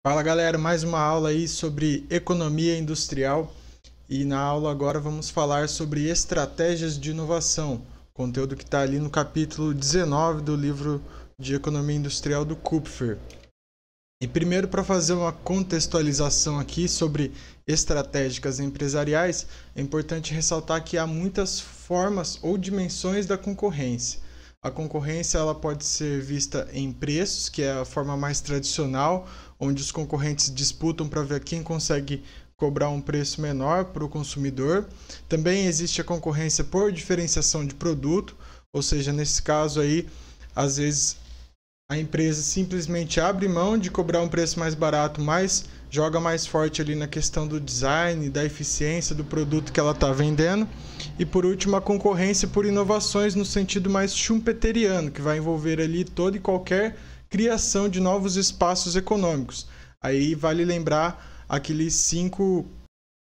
Fala galera, mais uma aula aí sobre economia industrial e na aula agora vamos falar sobre estratégias de inovação, conteúdo que está ali no capítulo 19 do livro de economia industrial do Kupfer. E primeiro, para fazer uma contextualização aqui sobre estratégicas empresariais, é importante ressaltar que há muitas formas ou dimensões da concorrência. A concorrência ela pode ser vista em preços, que é a forma mais tradicional, onde os concorrentes disputam para ver quem consegue cobrar um preço menor para o consumidor. Também existe a concorrência por diferenciação de produto, ou seja, nesse caso aí, às vezes a empresa simplesmente abre mão de cobrar um preço mais barato, mas joga mais forte ali na questão do design, da eficiência do produto que ela está vendendo. E por último, a concorrência por inovações no sentido mais schumpeteriano, que vai envolver ali toda e qualquer criação de novos espaços econômicos. Aí vale lembrar aqueles 5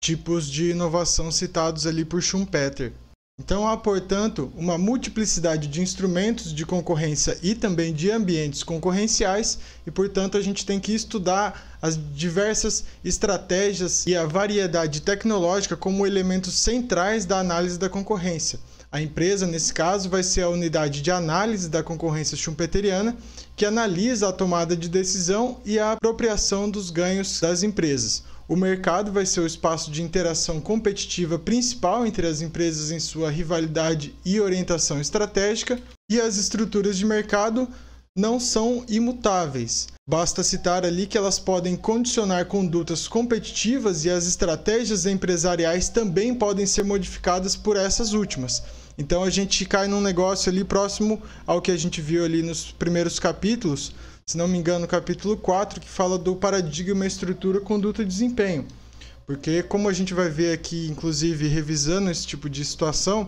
tipos de inovação citados ali por Schumpeter. Então há, portanto, uma multiplicidade de instrumentos de concorrência e também de ambientes concorrenciais e, portanto, a gente tem que estudar as diversas estratégias e a variedade tecnológica como elementos centrais da análise da concorrência. A empresa, nesse caso, vai ser a unidade de análise da concorrência schumpeteriana, que analisa a tomada de decisão e a apropriação dos ganhos das empresas. O mercado vai ser o espaço de interação competitiva principal entre as empresas em sua rivalidade e orientação estratégica, e as estruturas de mercado não são imutáveis. Basta citar ali que elas podem condicionar condutas competitivas e as estratégias empresariais também podem ser modificadas por essas últimas. Então a gente cai num negócio ali próximo ao que a gente viu ali nos primeiros capítulos, se não me engano, no capítulo 4, que fala do paradigma estrutura, conduta e desempenho. Porque, como a gente vai ver aqui, inclusive, revisando esse tipo de situação,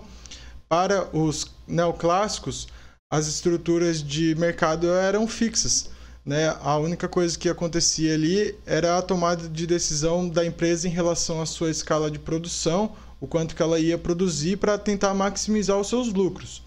para os neoclássicos, as estruturas de mercado eram fixas, né? A única coisa que acontecia ali era a tomada de decisão da empresa em relação à sua escala de produção, o quanto que ela ia produzir para tentar maximizar os seus lucros.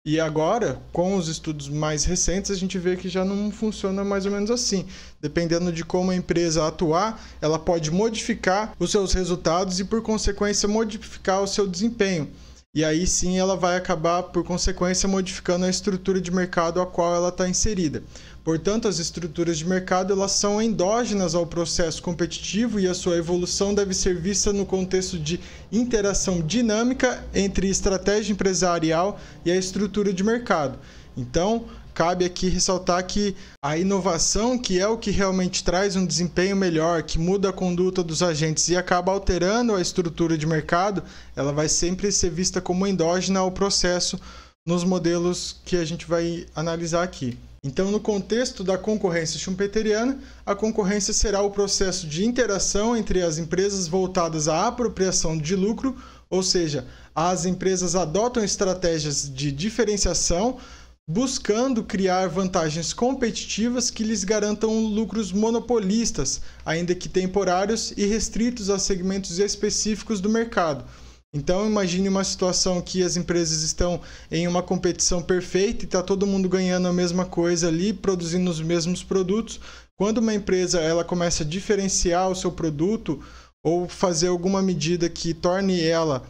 E agora, com os estudos mais recentes, a gente vê que já não funciona mais ou menos assim. Dependendo de como a empresa atuar, ela pode modificar os seus resultados e, por consequência, modificar o seu desempenho. E aí sim ela vai acabar, por consequência, modificando a estrutura de mercado a qual ela está inserida. Portanto, as estruturas de mercado elas são endógenas ao processo competitivo e a sua evolução deve ser vista no contexto de interação dinâmica entre estratégia empresarial e a estrutura de mercado. Então, cabe aqui ressaltar que a inovação, que é o que realmente traz um desempenho melhor, que muda a conduta dos agentes e acaba alterando a estrutura de mercado, ela vai sempre ser vista como endógena ao processo nos modelos que a gente vai analisar aqui. Então, no contexto da concorrência schumpeteriana, a concorrência será o processo de interação entre as empresas voltadas à apropriação de lucro, ou seja, as empresas adotam estratégias de diferenciação, buscando criar vantagens competitivas que lhes garantam lucros monopolistas, ainda que temporários e restritos a segmentos específicos do mercado. Então, imagine uma situação que as empresas estão em uma competição perfeita e está todo mundo ganhando a mesma coisa ali, produzindo os mesmos produtos. Quando uma empresa ela começa a diferenciar o seu produto ou fazer alguma medida que torne ela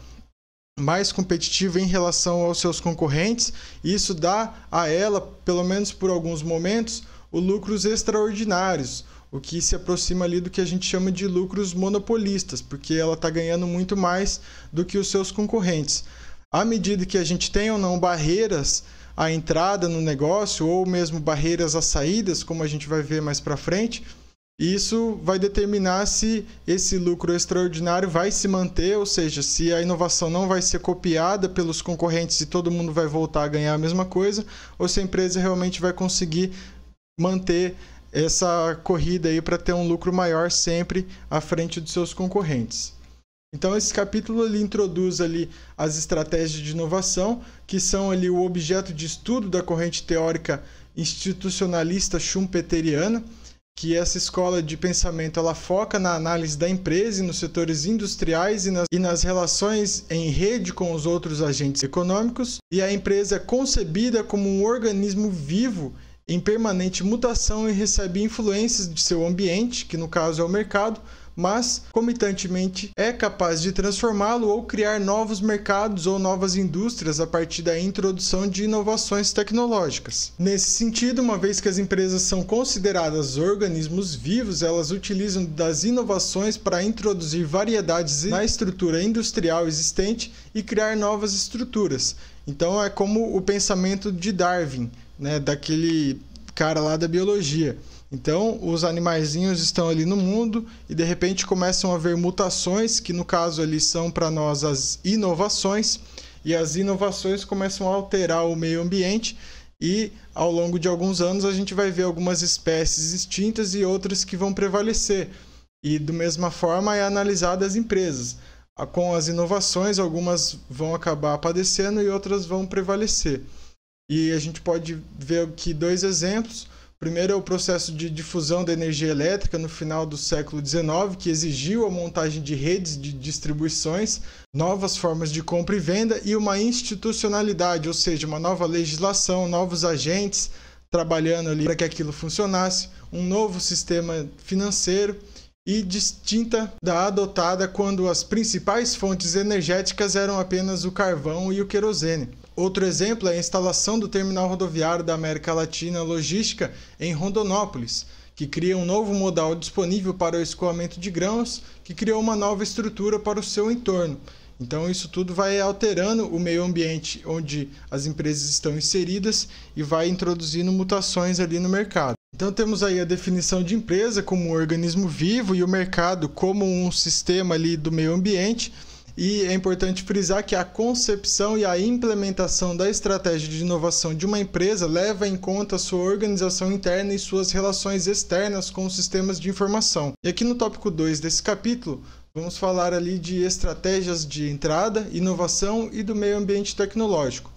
mais competitiva em relação aos seus concorrentes, isso dá a ela, pelo menos por alguns momentos, os lucros extraordinários, o que se aproxima ali do que a gente chama de lucros monopolistas, porque ela está ganhando muito mais do que os seus concorrentes. À medida que a gente tem ou não barreiras à entrada no negócio, ou mesmo barreiras às saídas, como a gente vai ver mais para frente, isso vai determinar se esse lucro extraordinário vai se manter, ou seja, se a inovação não vai ser copiada pelos concorrentes e todo mundo vai voltar a ganhar a mesma coisa, ou se a empresa realmente vai conseguir manter essa corrida aí para ter um lucro maior sempre à frente dos seus concorrentes. Então esse capítulo ele introduz ali as estratégias de inovação, que são ali o objeto de estudo da corrente teórica institucionalista schumpeteriana, que essa escola de pensamento ela foca na análise da empresa e nos setores industriais e nas relações em rede com os outros agentes econômicos, e a empresa é concebida como um organismo vivo em permanente mutação e recebe influências de seu ambiente, que no caso é o mercado, mas, comitantemente, é capaz de transformá-lo ou criar novos mercados ou novas indústrias a partir da introdução de inovações tecnológicas. Nesse sentido, uma vez que as empresas são consideradas organismos vivos, elas utilizam das inovações para introduzir variedades na estrutura industrial existente e criar novas estruturas. Então é como o pensamento de Darwin, né, daquele cara lá da biologia. Então, os animaizinhos estão ali no mundo e de repente começam a haver mutações, que no caso ali são para nós as inovações, e as inovações começam a alterar o meio ambiente e ao longo de alguns anos a gente vai ver algumas espécies extintas e outras que vão prevalecer. E da mesma forma é analisada as empresas. Com as inovações, algumas vão acabar padecendo e outras vão prevalecer. E a gente pode ver aqui dois exemplos. Primeiro é o processo de difusão da energia elétrica no final do século XIX, que exigiu a montagem de redes de distribuições, novas formas de compra e venda e uma institucionalidade, ou seja, uma nova legislação, novos agentes trabalhando ali para que aquilo funcionasse, um novo sistema financeiro e distinta da adotada quando as principais fontes energéticas eram apenas o carvão e o querosene. Outro exemplo é a instalação do terminal rodoviário da América Latina Logística em Rondonópolis, que cria um novo modal disponível para o escoamento de grãos, que criou uma nova estrutura para o seu entorno. Então isso tudo vai alterando o meio ambiente onde as empresas estão inseridas e vai introduzindo mutações ali no mercado. Então temos aí a definição de empresa como um organismo vivo e o mercado como um sistema ali do meio ambiente. E é importante frisar que a concepção e a implementação da estratégia de inovação de uma empresa leva em conta a sua organização interna e suas relações externas com os sistemas de informação. E aqui no tópico 2 desse capítulo, vamos falar ali de estratégias de entrada, inovação e do meio ambiente tecnológico.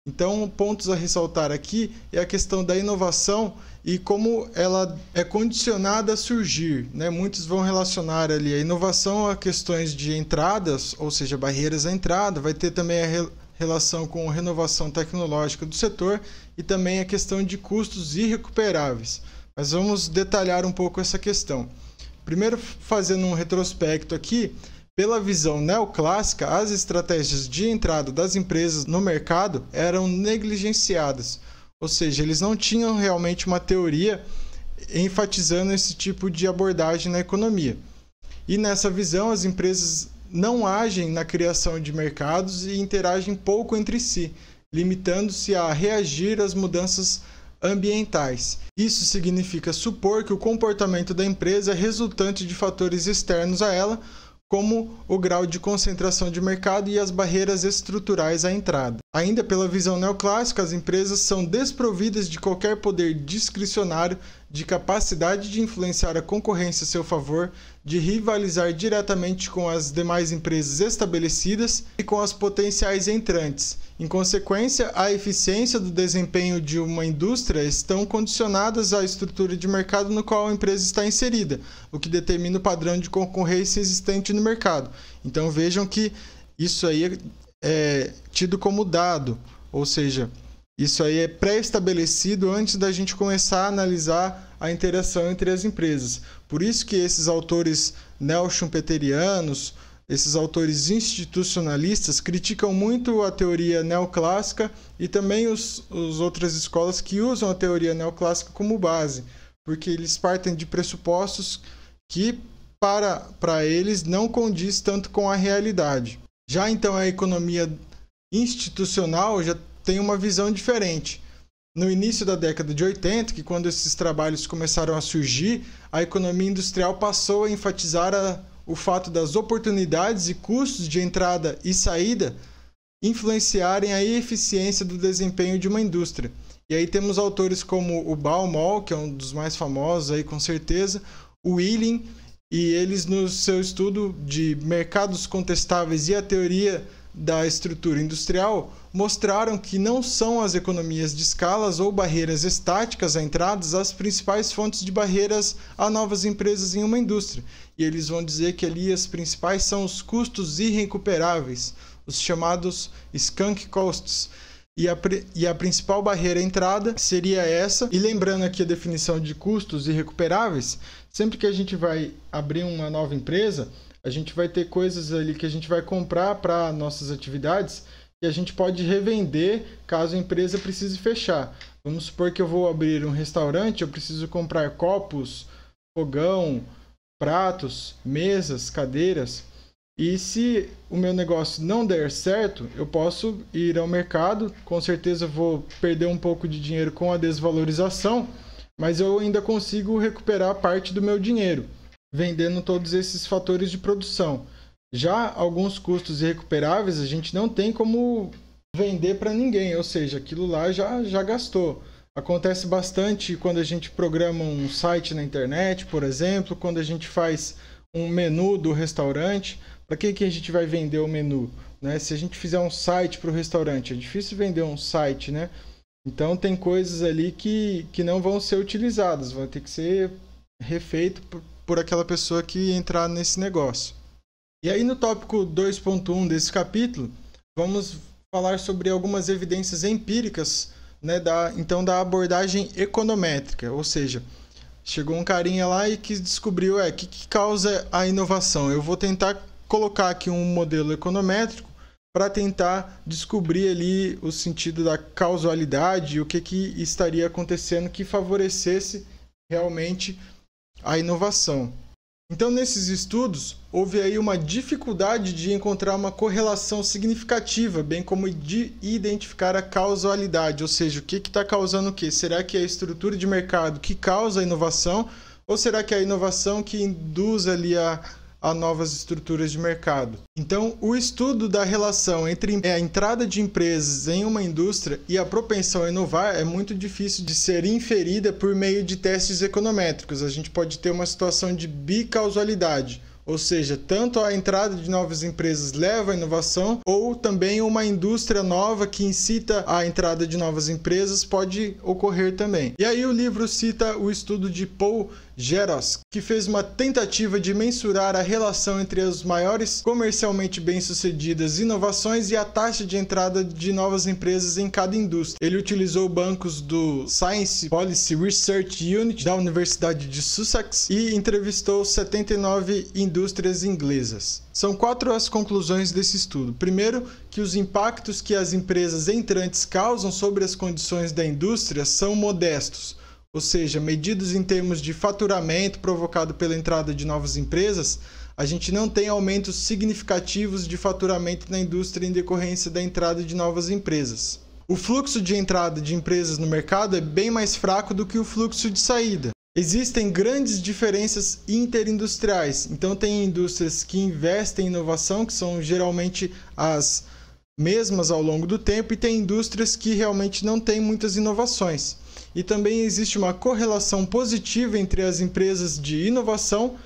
Então, pontos a ressaltar aqui é a questão da inovação e como ela é condicionada a surgir, né? Muitos vão relacionar ali a inovação a questões de entradas, ou seja, barreiras à entrada, vai ter também a relação com a renovação tecnológica do setor e também a questão de custos irrecuperáveis. Mas vamos detalhar um pouco essa questão. Primeiro, fazendo um retrospecto aqui, pela visão neoclássica, as estratégias de entrada das empresas no mercado eram negligenciadas, ou seja, eles não tinham realmente uma teoria enfatizando esse tipo de abordagem na economia. E nessa visão, as empresas não agem na criação de mercados e interagem pouco entre si, limitando-se a reagir às mudanças ambientais. Isso significa supor que o comportamento da empresa é resultante de fatores externos a ela, como o grau de concentração de mercado e as barreiras estruturais à entrada. Ainda pela visão neoclássica, as empresas são desprovidas de qualquer poder discricionário, de capacidade de influenciar a concorrência a seu favor, de rivalizar diretamente com as demais empresas estabelecidas e com as potenciais entrantes. Em consequência, a eficiência do desempenho de uma indústria estão condicionadas à estrutura de mercado no qual a empresa está inserida, o que determina o padrão de concorrência existente no mercado. Então vejam que isso aí é tido como dado, ou seja, isso aí é pré-estabelecido antes da gente começar a analisar a interação entre as empresas. Por isso que esses autores neo-schumpeterianos, esses autores institucionalistas criticam muito a teoria neoclássica e também as outras escolas que usam a teoria neoclássica como base, porque eles partem de pressupostos que para eles não condiz tanto com a realidade. Já então a economia institucional já tem uma visão diferente. No início da década de 80, que quando esses trabalhos começaram a surgir, a economia industrial passou a enfatizar o fato das oportunidades e custos de entrada e saída influenciarem a eficiência do desempenho de uma indústria. E aí temos autores como o Baumol, que é um dos mais famosos aí com certeza, o Wheeling, e eles no seu estudo de mercados contestáveis e a teoria da estrutura industrial mostraram que não são as economias de escalas ou barreiras estáticas à entrada as principais fontes de barreiras a novas empresas em uma indústria. E eles vão dizer que ali as principais são os custos irrecuperáveis, os chamados sunk costs. e a principal barreira à entrada seria essa. E lembrando aqui a definição de custos irrecuperáveis, sempre que a gente vai abrir uma nova empresa, a gente vai ter coisas ali que a gente vai comprar para nossas atividades e a gente pode revender caso a empresa precise fechar. Vamos supor que eu vou abrir um restaurante, eu preciso comprar copos, fogão, pratos, mesas, cadeiras. E se o meu negócio não der certo, eu posso ir ao mercado, com certeza vou perder um pouco de dinheiro com a desvalorização, mas eu ainda consigo recuperar parte do meu dinheiro, vendendo todos esses fatores de produção. Já alguns custos irrecuperáveis a gente não tem como vender para ninguém, ou seja, aquilo lá já gastou. Acontece bastante quando a gente programa um site na internet, por exemplo, quando a gente faz um menu do restaurante. Para que a gente vai vender o menu, né? Se a gente fizer um site para o restaurante, é difícil vender um site, né? Então tem coisas ali que não vão ser utilizadas, vão ter que ser refeito por aquela pessoa que entrar nesse negócio. E aí no tópico 2.1 desse capítulo, vamos falar sobre algumas evidências empíricas, né, da abordagem econométrica, ou seja, chegou um carinha lá e que descobriu o que causa a inovação. Eu vou tentar colocar aqui um modelo econométrico para tentar descobrir ali o sentido da causalidade e o que estaria acontecendo que favorecesse realmente a inovação. Então, nesses estudos, houve aí uma dificuldade de encontrar uma correlação significativa, bem como de identificar a causalidade, ou seja, o que está causando o quê? Será que é a estrutura de mercado que causa a inovação ou será que é a inovação que induz ali a novas estruturas de mercado? Então, o estudo da relação entre a entrada de empresas em uma indústria e a propensão a inovar é muito difícil de ser inferida por meio de testes econométricos. A gente pode ter uma situação de bicausalidade, ou seja, tanto a entrada de novas empresas leva à inovação, ou também uma indústria nova que incita a entrada de novas empresas pode ocorrer também. E aí o livro cita o estudo de Paul Geros, que fez uma tentativa de mensurar a relação entre as maiores comercialmente bem-sucedidas inovações e a taxa de entrada de novas empresas em cada indústria. Ele utilizou bancos do Science Policy Research Unit da Universidade de Sussex e entrevistou 79 indústrias inglesas. São 4 as conclusões desse estudo. Primeiro, que os impactos que as empresas entrantes causam sobre as condições da indústria são modestos, ou seja, medidos em termos de faturamento provocado pela entrada de novas empresas, a gente não tem aumentos significativos de faturamento na indústria em decorrência da entrada de novas empresas. O fluxo de entrada de empresas no mercado é bem mais fraco do que o fluxo de saída. Existem grandes diferenças interindustriais, então tem indústrias que investem em inovação, que são geralmente as mesmas ao longo do tempo, e tem indústrias que realmente não têm muitas inovações. E também existe uma correlação positiva entre as empresas de inovação,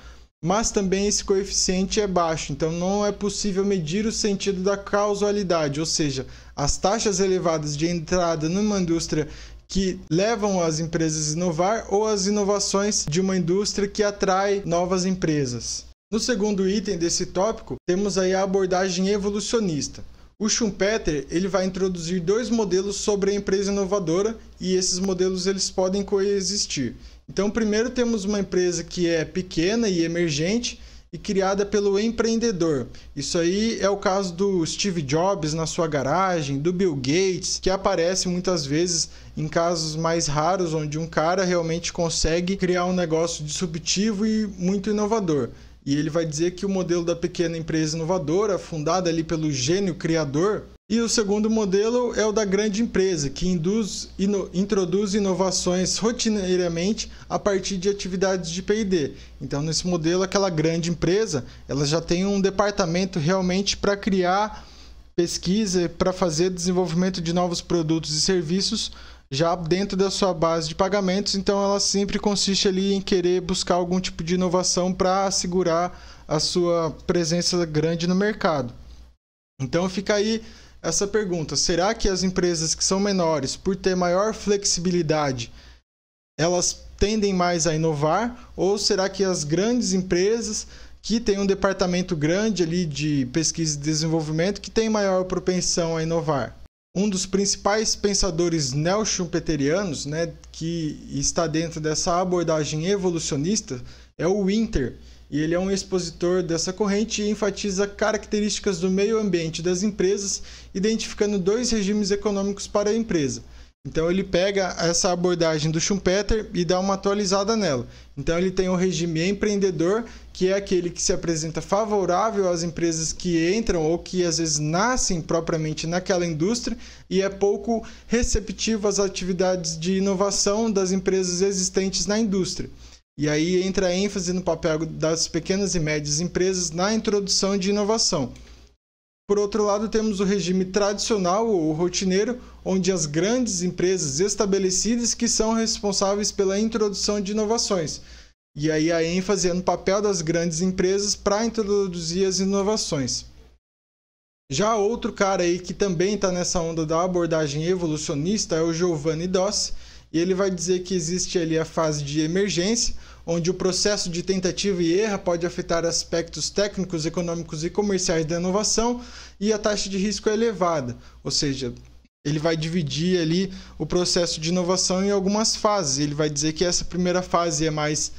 mas também esse coeficiente é baixo, então não é possível medir o sentido da causalidade, ou seja, as taxas elevadas de entrada numa indústria que levam as empresas a inovar ou as inovações de uma indústria que atrai novas empresas. No segundo item desse tópico, temos aí a abordagem evolucionista. O Schumpeter ele vai introduzir 2 modelos sobre a empresa inovadora e esses modelos eles podem coexistir. Então, primeiro temos uma empresa que é pequena e emergente e criada pelo empreendedor. Isso aí é o caso do Steve Jobs na sua garagem, do Bill Gates, que aparece muitas vezes em casos mais raros, onde um cara realmente consegue criar um negócio disruptivo e muito inovador. E ele vai dizer que o modelo da pequena empresa inovadora, fundada ali pelo gênio criador, e o segundo modelo é o da grande empresa, que introduz inovações rotineiramente a partir de atividades de P&D. Então, nesse modelo, aquela grande empresa ela já tem um departamento realmente para criar pesquisa, para fazer desenvolvimento de novos produtos e serviços já dentro da sua base de pagamentos. Então, ela sempre consiste ali em querer buscar algum tipo de inovação para assegurar a sua presença grande no mercado. Então, fica aí essa pergunta: será que as empresas que são menores, por ter maior flexibilidade, elas tendem mais a inovar? Ou será que as grandes empresas que têm um departamento grande ali de pesquisa e desenvolvimento que têm maior propensão a inovar? Um dos principais pensadores neo-schumpeterianos, né, que está dentro dessa abordagem evolucionista, é o Winter, e ele é um expositor dessa corrente e enfatiza características do meio ambiente das empresas, identificando 2 regimes econômicos para a empresa. Então ele pega essa abordagem do Schumpeter e dá uma atualizada nela. Então ele tem o regime empreendedor, que é aquele que se apresenta favorável às empresas que entram ou que às vezes nascem propriamente naquela indústria e é pouco receptivo às atividades de inovação das empresas existentes na indústria. E aí entra a ênfase no papel das pequenas e médias empresas na introdução de inovação. Por outro lado, temos o regime tradicional ou rotineiro, onde as grandes empresas estabelecidas que são responsáveis pela introdução de inovações. E aí a ênfase é no papel das grandes empresas para introduzir as inovações. Já outro cara aí que também está nessa onda da abordagem evolucionista é o Giovanni Dossi, e ele vai dizer que existe ali a fase de emergência, onde o processo de tentativa e erro pode afetar aspectos técnicos, econômicos e comerciais da inovação, e a taxa de risco é elevada, ou seja, ele vai dividir ali o processo de inovação em algumas fases. Ele vai dizer que essa primeira fase é mais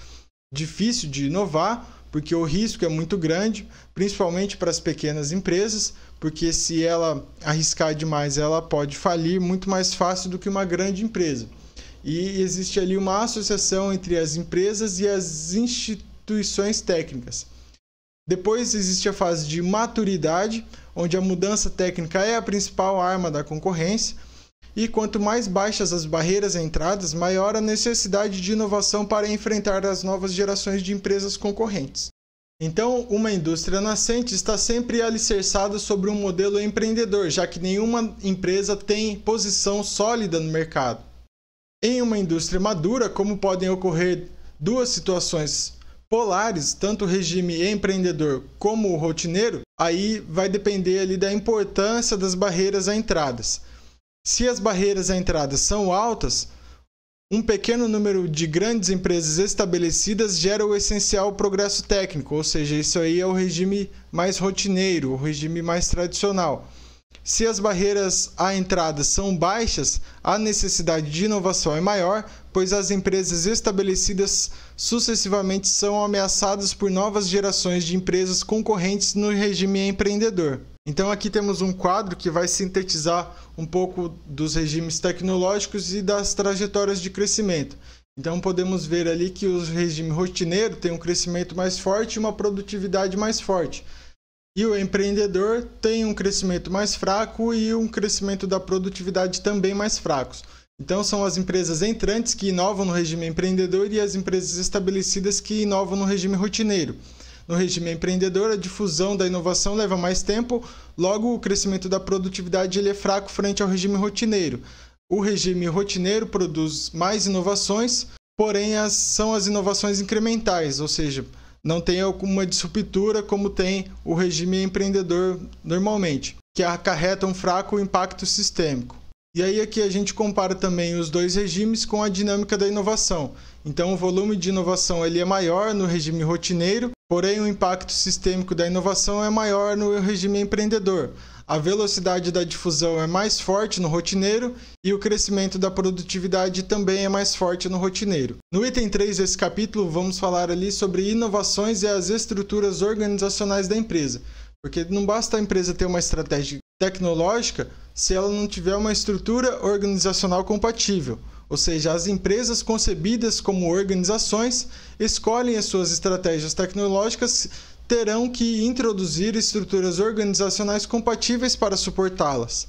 difícil de inovar, porque o risco é muito grande, principalmente para as pequenas empresas, porque se ela arriscar demais, ela pode falir muito mais fácil do que uma grande empresa. E existe ali uma associação entre as empresas e as instituições técnicas. Depois existe a fase de maturidade, onde a mudança técnica é a principal arma da concorrência, e quanto mais baixas as barreiras à entrada, maior a necessidade de inovação para enfrentar as novas gerações de empresas concorrentes. Então, uma indústria nascente está sempre alicerçada sobre um modelo empreendedor, já que nenhuma empresa tem posição sólida no mercado. Em uma indústria madura, como podem ocorrer 2 situações polares, tanto o regime empreendedor como o rotineiro, aí vai depender ali da importância das barreiras à entradas. Se as barreiras à entradas são altas, um pequeno número de grandes empresas estabelecidas gera o essencial progresso técnico, ou seja, isso aí é o regime mais rotineiro, o regime mais tradicional. Se as barreiras à entrada são baixas, a necessidade de inovação é maior, pois as empresas estabelecidas sucessivamente são ameaçadas por novas gerações de empresas concorrentes no regime empreendedor. Então aqui temos um quadro que vai sintetizar um pouco dos regimes tecnológicos e das trajetórias de crescimento. Então podemos ver ali que o regime rotineiro tem um crescimento mais forte e uma produtividade mais forte. E o empreendedor tem um crescimento mais fraco e um crescimento da produtividade também mais fracos. Então são as empresas entrantes que inovam no regime empreendedor e as empresas estabelecidas que inovam no regime rotineiro. No regime empreendedor, a difusão da inovação leva mais tempo, logo o crescimento da produtividade ele é fraco frente ao regime rotineiro. O regime rotineiro produz mais inovações, porém são as inovações incrementais, ou seja, não tem alguma disruptura como tem o regime empreendedor normalmente, que acarreta um fraco impacto sistêmico. E aí aqui a gente compara também os 2 regimes com a dinâmica da inovação. Então o volume de inovação ele é maior no regime rotineiro, porém o impacto sistêmico da inovação é maior no regime empreendedor. A velocidade da difusão é mais forte no rotineiro e o crescimento da produtividade também é mais forte no rotineiro. No item 3 desse capítulo, vamos falar ali sobre inovações e as estruturas organizacionais da empresa. Porque não basta a empresa ter uma estratégia tecnológica se ela não tiver uma estrutura organizacional compatível. Ou seja, as empresas concebidas como organizações escolhem as suas estratégias tecnológicas, terão que introduzir estruturas organizacionais compatíveis para suportá-las.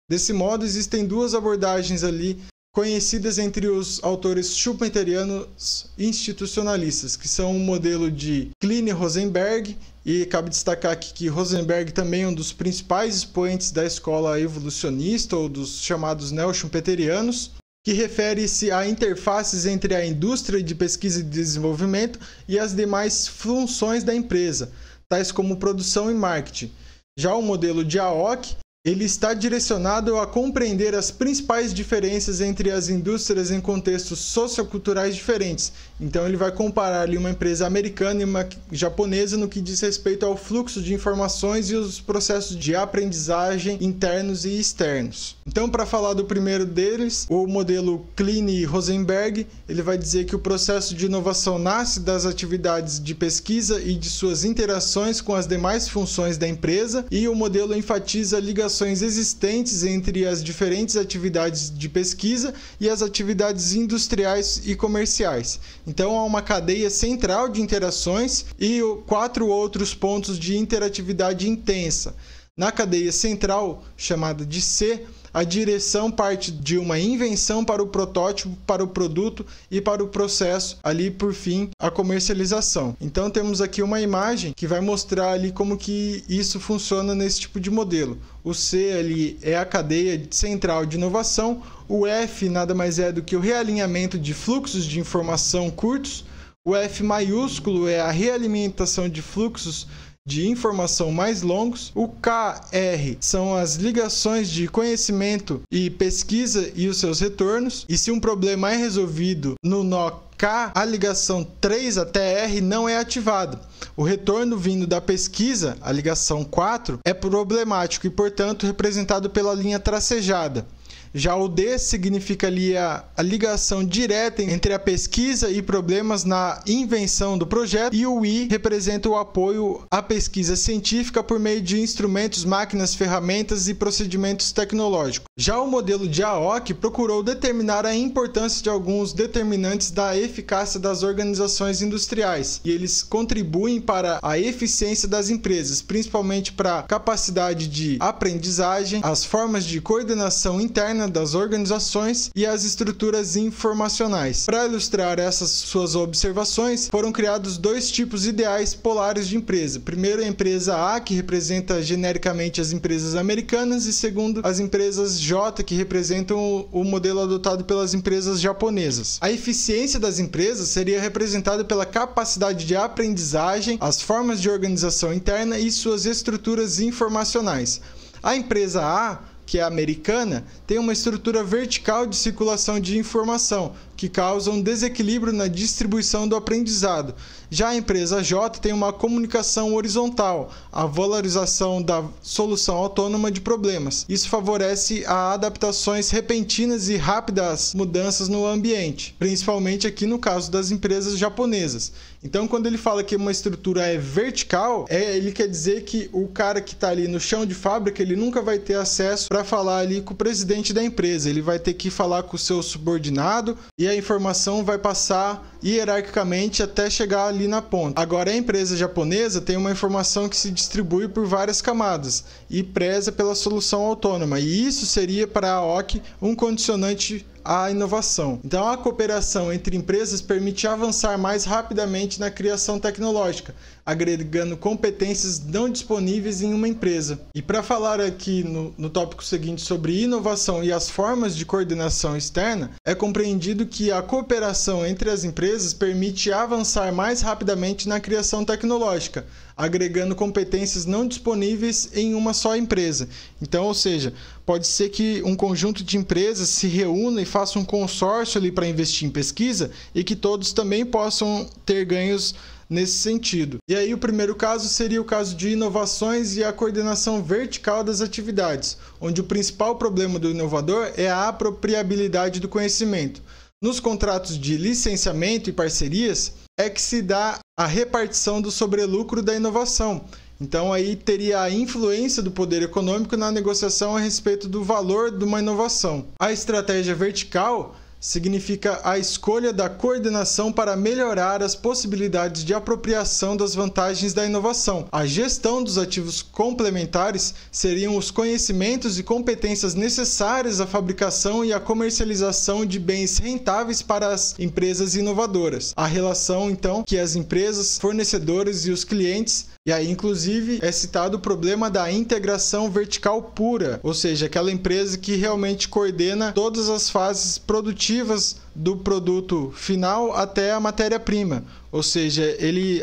Desse modo, existem 2 abordagens ali conhecidas entre os autores schumpeterianos institucionalistas, que são o modelo de Kleene-Rosenberg, e cabe destacar aqui que Rosenberg também é um dos principais expoentes da escola evolucionista ou dos chamados neo-schumpeterianos, que refere-se a interfaces entre a indústria de pesquisa e desenvolvimento e as demais funções da empresa, tais como produção e marketing. Já o modelo de Aoki ele está direcionado a compreender as principais diferenças entre as indústrias em contextos socioculturais diferentes. Então ele vai comparar ali uma empresa americana e uma japonesa no que diz respeito ao fluxo de informações e os processos de aprendizagem internos e externos. Então, para falar do primeiro deles, o modelo Kleene-Rosenberg, ele vai dizer que o processo de inovação nasce das atividades de pesquisa e de suas interações com as demais funções da empresa, e o modelo enfatiza ligações existentes entre as diferentes atividades de pesquisa e as atividades industriais e comerciais. Então, há uma cadeia central de interações e 4 outros pontos de interatividade intensa. Na cadeia central, chamada de C, a direção parte de uma invenção para o protótipo, para o produto e para o processo, ali por fim, a comercialização. Então temos aqui uma imagem que vai mostrar ali como que isso funciona nesse tipo de modelo. O C ali é a cadeia central de inovação, o F nada mais é do que o realinhamento de fluxos de informação curtos, o F maiúsculo é a realimentação de fluxos de informação mais longos, o KR são as ligações de conhecimento e pesquisa e os seus retornos, e se um problema é resolvido no nó K, a ligação 3 até R não é ativada. O retorno vindo da pesquisa, a ligação 4, é problemático e, portanto, representado pela linha tracejada. Já o D significa ali a ligação direta entre a pesquisa e problemas na invenção do projeto, e o I representa o apoio à pesquisa científica por meio de instrumentos, máquinas, ferramentas e procedimentos tecnológicos. Já o modelo de AOC procurou determinar a importância de alguns determinantes da eficácia das organizações industriais, e eles contribuem para a eficiência das empresas, principalmente para a capacidade de aprendizagem, as formas de coordenação interna das organizações e as estruturas informacionais. Para ilustrar essas suas observações, foram criados 2 tipos ideais polares de empresa. Primeiro, a empresa A, que representa genericamente as empresas americanas, e segundo, as empresas J, que representam o modelo adotado pelas empresas japonesas. A eficiência das empresas seria representada pela capacidade de aprendizagem, as formas de organização interna e suas estruturas informacionais. A empresa A, que é americana, tem uma estrutura vertical de circulação de informação, que causa um desequilíbrio na distribuição do aprendizado. Já a empresa J tem uma comunicação horizontal, a valorização da solução autônoma de problemas. Isso favorece a adaptações repentinas e rápidas mudanças no ambiente, principalmente aqui no caso das empresas japonesas. Então, quando ele fala que uma estrutura é vertical, ele quer dizer que o cara que está ali no chão de fábrica, ele nunca vai ter acesso para falar ali com o presidente da empresa. Ele vai ter que falar com o seu subordinado e a informação vai passar hierarquicamente até chegar ali na ponta. Agora, a empresa japonesa tem uma informação que se distribui por várias camadas e preza pela solução autônoma, e isso seria para a AOC um condicionante à inovação. Então, a cooperação entre empresas permite avançar mais rapidamente na criação tecnológica, agregando competências não disponíveis em uma empresa. E para falar aqui no tópico seguinte sobre inovação e as formas de coordenação externa, é compreendido que a cooperação entre as empresas permite avançar mais rapidamente na criação tecnológica, agregando competências não disponíveis em uma só empresa. Então, ou seja, pode ser que um conjunto de empresas se reúna e faça um consórcio ali para investir em pesquisa e que todos também possam ter ganhos nesse sentido. E aí o primeiro caso seria o caso de inovações e a coordenação vertical das atividades, onde o principal problema do inovador é a apropriabilidade do conhecimento. Nos contratos de licenciamento e parcerias é que se dá a repartição do sobrelucro da inovação. Então aí teria a influência do poder econômico na negociação a respeito do valor de uma inovação. A estratégia vertical significa a escolha da coordenação para melhorar as possibilidades de apropriação das vantagens da inovação. A gestão dos ativos complementares seriam os conhecimentos e competências necessárias à fabricação e à comercialização de bens rentáveis para as empresas inovadoras. A relação, então, que as empresas, fornecedores e os clientes. E aí, inclusive, é citado o problema da integração vertical pura, ou seja, aquela empresa que realmente coordena todas as fases produtivas do produto final até a matéria-prima. Ou seja, ele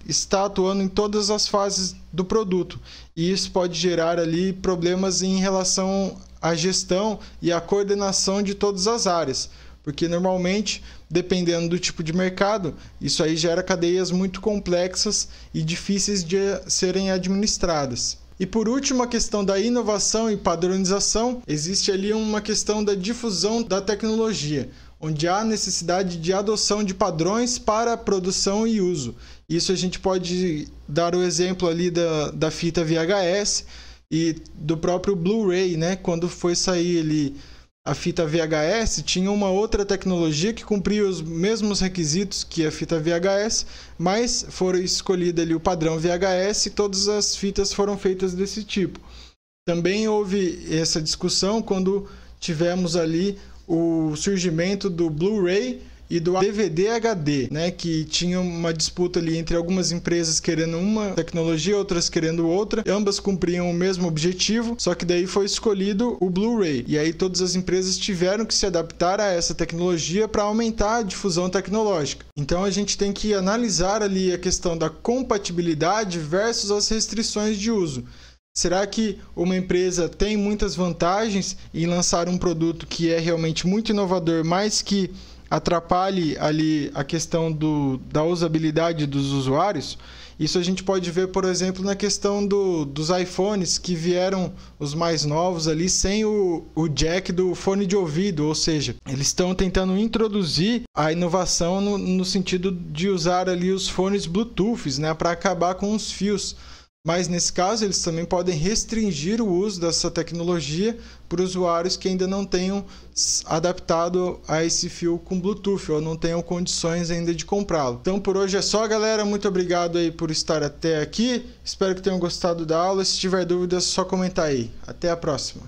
está atuando em todas as fases do produto, e isso pode gerar ali problemas em relação à gestão e à coordenação de todas as áreas, porque normalmente, dependendo do tipo de mercado, isso aí gera cadeias muito complexas e difíceis de serem administradas. E por último, a questão da inovação e padronização. Existe ali uma questão da difusão da tecnologia, onde há necessidade de adoção de padrões para produção e uso. Isso a gente pode dar o exemplo ali da fita VHS e do próprio Blu-ray, né? Quando foi sair ali a fita VHS, tinha uma outra tecnologia que cumpria os mesmos requisitos que a fita VHS, mas foi escolhido ali o padrão VHS e todas as fitas foram feitas desse tipo. Também houve essa discussão quando tivemos ali o surgimento do Blu-ray e do DVD HD, né, que tinha uma disputa ali entre algumas empresas querendo uma tecnologia, outras querendo outra. Ambas cumpriam o mesmo objetivo, só que daí foi escolhido o Blu-ray. E aí todas as empresas tiveram que se adaptar a essa tecnologia para aumentar a difusão tecnológica. Então a gente tem que analisar ali a questão da compatibilidade versus as restrições de uso. Será que uma empresa tem muitas vantagens em lançar um produto que é realmente muito inovador, mas que atrapalhe ali a questão da usabilidade dos usuários? Isso a gente pode ver, por exemplo, na questão dos iPhones, que vieram os mais novos ali sem o jack do fone de ouvido, ou seja, eles estão tentando introduzir a inovação no sentido de usar ali os fones Bluetooth, né, para acabar com os fios. Mas nesse caso eles também podem restringir o uso dessa tecnologia para usuários que ainda não tenham adaptado a esse fio com Bluetooth ou não tenham condições ainda de comprá-lo. Então por hoje é só, galera. Muito obrigado aí por estar até aqui. Espero que tenham gostado da aula. Se tiver dúvidas, é só comentar aí. Até a próxima.